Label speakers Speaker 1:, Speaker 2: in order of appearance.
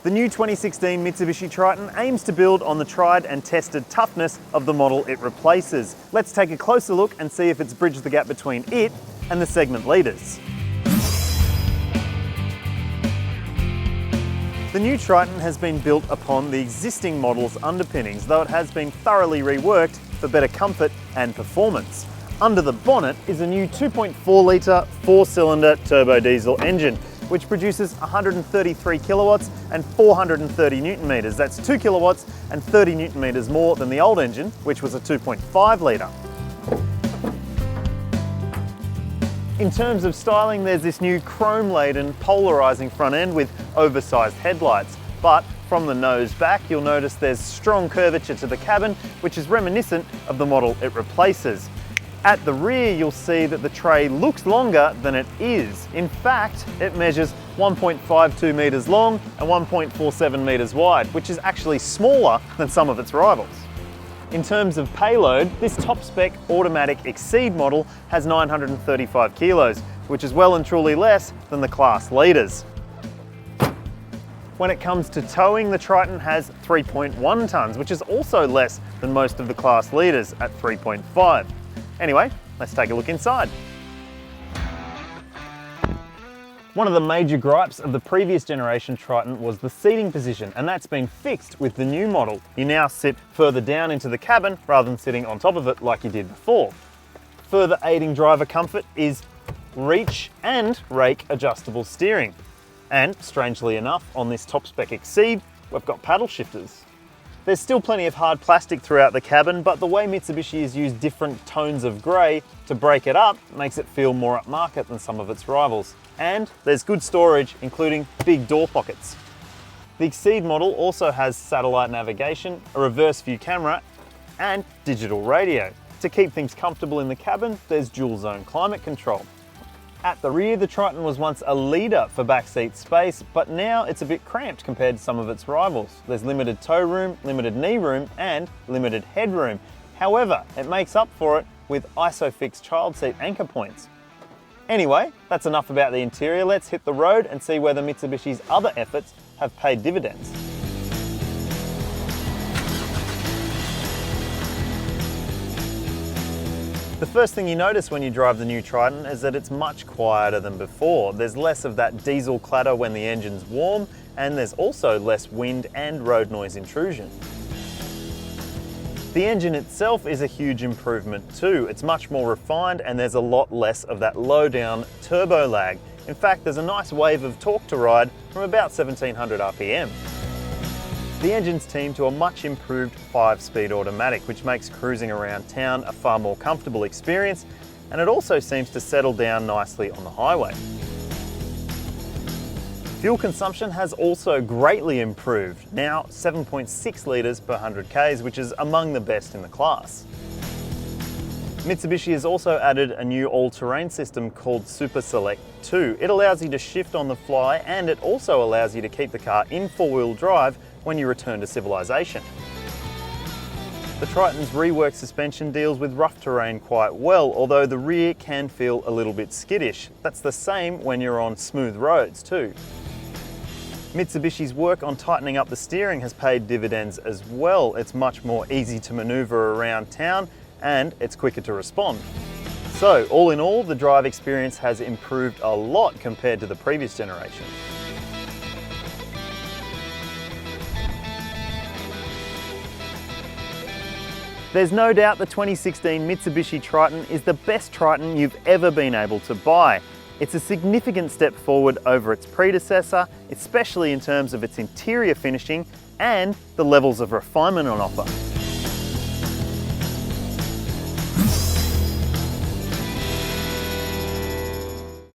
Speaker 1: The new 2016 Mitsubishi Triton aims to build on the tried and tested toughness of the model it replaces. Let's take a closer look and see if it's bridged the gap between it and the segment leaders. The new Triton has been built upon the existing model's underpinnings, though it has been thoroughly reworked for better comfort and performance. Under the bonnet is a new 2.4 litre 4-cylinder turbo diesel engine, which produces 133 kilowatts and 430 newton meters. That's 2 kilowatts and 30 newton meters more than the old engine, which was a 2.5 litre. In terms of styling, there's this new chrome-laden polarising front end with oversized headlights. But from the nose back, you'll notice there's strong curvature to the cabin, which is reminiscent of the model it replaces. At the rear, you'll see that the tray looks longer than it is. In fact, it measures 1.52 metres long and 1.47 metres wide, which is actually smaller than some of its rivals. In terms of payload, this top-spec automatic Exceed model has 935 kilos, which is well and truly less than the class leaders. When it comes to towing, the Triton has 3.1 tonnes, which is also less than most of the class leaders at 3.5. Anyway, let's take a look inside. One of the major gripes of the previous generation Triton was the seating position, and that's been fixed with the new model. You now sit further down into the cabin rather than sitting on top of it like you did before. Further aiding driver comfort is reach and rake adjustable steering. And strangely enough, on this top-spec Exceed, we've got paddle shifters. There's still plenty of hard plastic throughout the cabin, but the way Mitsubishi has used different tones of grey to break it up makes it feel more upmarket than some of its rivals. And there's good storage, including big door pockets. The Exceed model also has satellite navigation, a reverse view camera, and digital radio. To keep things comfortable in the cabin, there's dual zone climate control. At the rear, the Triton was once a leader for backseat space, but now it's a bit cramped compared to some of its rivals. There's limited tow room, limited knee room, and limited headroom. However, it makes up for it with ISOFIX child seat anchor points. Anyway, that's enough about the interior. Let's hit the road and see whether Mitsubishi's other efforts have paid dividends. The first thing you notice when you drive the new Triton is that it's much quieter than before. There's less of that diesel clatter when the engine's warm, and there's also less wind and road noise intrusion. The engine itself is a huge improvement too. It's much more refined and there's a lot less of that low down turbo lag. In fact, there's a nice wave of torque to ride from about 1700 RPM. The engine's teamed to a much improved 5-speed automatic, which makes cruising around town a far more comfortable experience, and it also seems to settle down nicely on the highway. Fuel consumption has also greatly improved, now 7.6 litres per 100 Ks, which is among the best in the class. Mitsubishi has also added a new all-terrain system called Super Select 2. It allows you to shift on the fly, and it also allows you to keep the car in four-wheel drive when you return to civilization. The Triton's reworked suspension deals with rough terrain quite well, although the rear can feel a little bit skittish. That's the same when you're on smooth roads too. Mitsubishi's work on tightening up the steering has paid dividends as well. It's much more easy to maneuver around town and it's quicker to respond. So all in all, the drive experience has improved a lot compared to the previous generation. There's no doubt the 2016 Mitsubishi Triton is the best Triton you've ever been able to buy. It's a significant step forward over its predecessor, especially in terms of its interior finishing and the levels of refinement on offer.